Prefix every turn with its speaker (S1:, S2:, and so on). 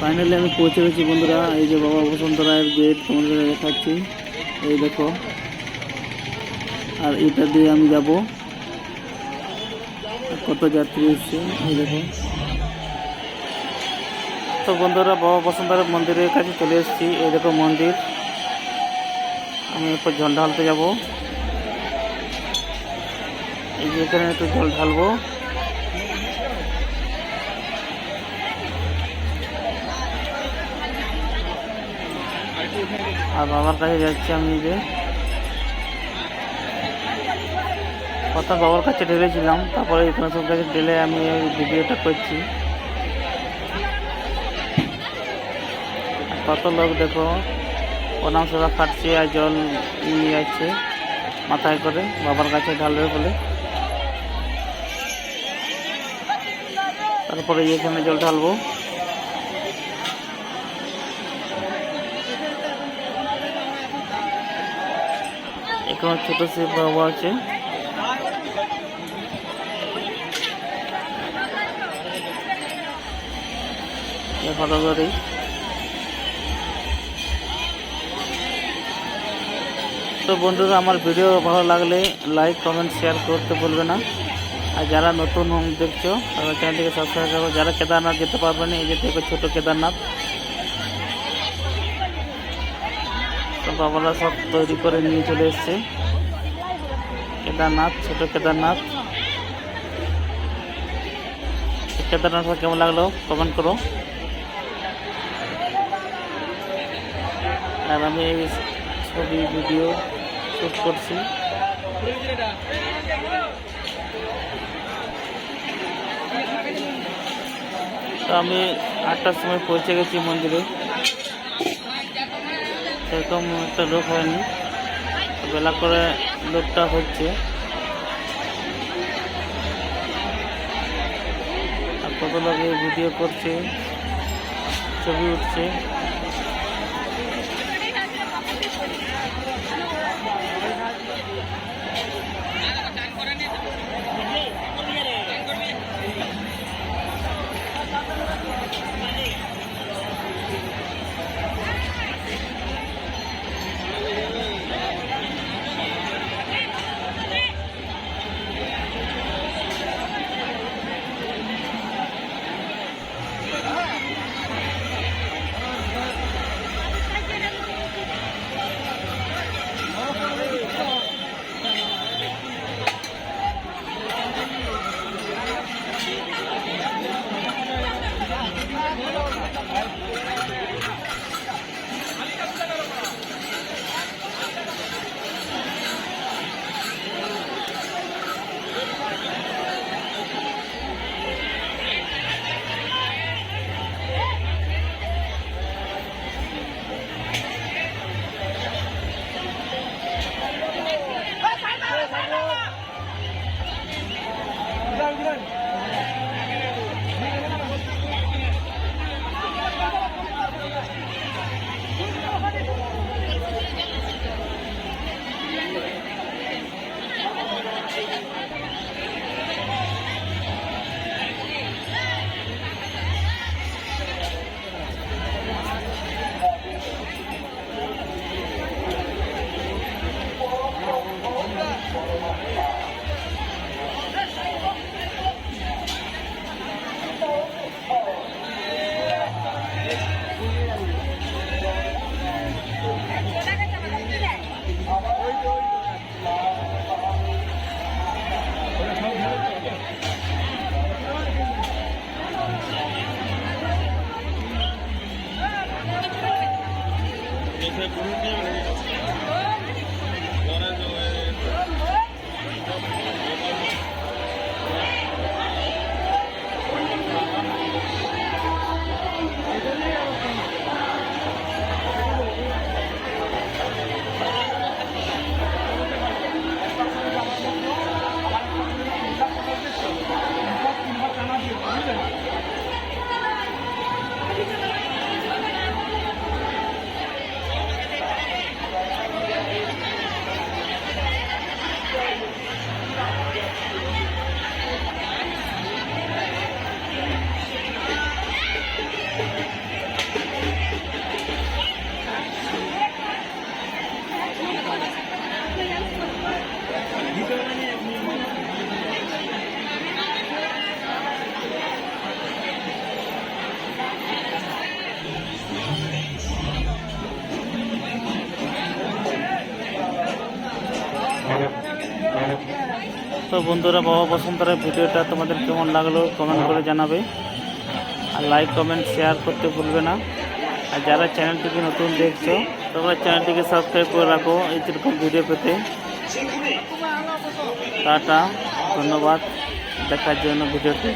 S1: Finally আমি পৌঁছে গেছি বন্ধুরা। এই যে বাবা বসন্ত রায়ের গেট তোমাদের দেখাচ্ছি, এই দেখো। আর এটা দিয়ে আমি যাব, কত যাত্রী এসছে এই দেখো। তো বন্ধুরা বাবা বসন্ত রায় মন্দিরের কাছে চলে এসেছি। এই দেখো মন্দির। আমি এরপর জল ঢালতে যাব। এই যে এখানে একটু জল ঢালবো। আর বাবার কাছে যাচ্ছি আমি। যে প্রথম বাবার কাছে ঢেলেছিলাম, তারপরে এখানে সব কাছে ঢেলে আমি এই ভিডিওটা করছি। কত লোক দেখো প্রণাম সেবা খাটছে আর জল নিয়ে যাচ্ছে মাথায় করে বাবার কাছে ঢালবে বলে। তারপরে এখানে জল ঢালবো। এখানে ছোট শিব বাবা আছে। হরগড়ি। তো বন্ধুরা আমার ভিডিও ভালো লাগলে লাইক কমেন্ট শেয়ার করতে ভুলবে না। আর যারা নতুন দেখছো তারা চ্যানেলটিকে সাবস্ক্রাইব করো। যারা কেদারনাথ যেতে পারবে না, এই যে দেখো ছোট কেদারনাথ। তো বাবারা সব তৈরি করে নিয়ে চলে এসছে কেদারনাথ, ছোট কেদারনাথ। কেদারনাথটা কেমন লাগলো কমেন্ট করো। আর আমি এই ছবি ভিডিও শ্যুট করছি। তো আমি 8টার সময় পৌঁছে গেছি মন্দিরে। সেরকম একটা লোক হয়নি, বেলা করে লোকটা হচ্ছে। আর কত লোক ভিডিও করছে, ছবি উঠছে। তো বন্ধুরা, বাবা বসুন্ধরার ভিডিওটা তোমাদের কেমন লাগলো কমেন্ট করে জানাবে, আর লাইক কমেন্ট শেয়ার করতে ভুলবে না। আর যারা চ্যানেলটিকে নতুন দেখছো তোমরা চ্যানেলটিকে সাবস্ক্রাইব করে রাখো এইরকম ভিডিও পেতে। টাটা, ধন্যবাদ দেখার জন্য ভিডিওটি।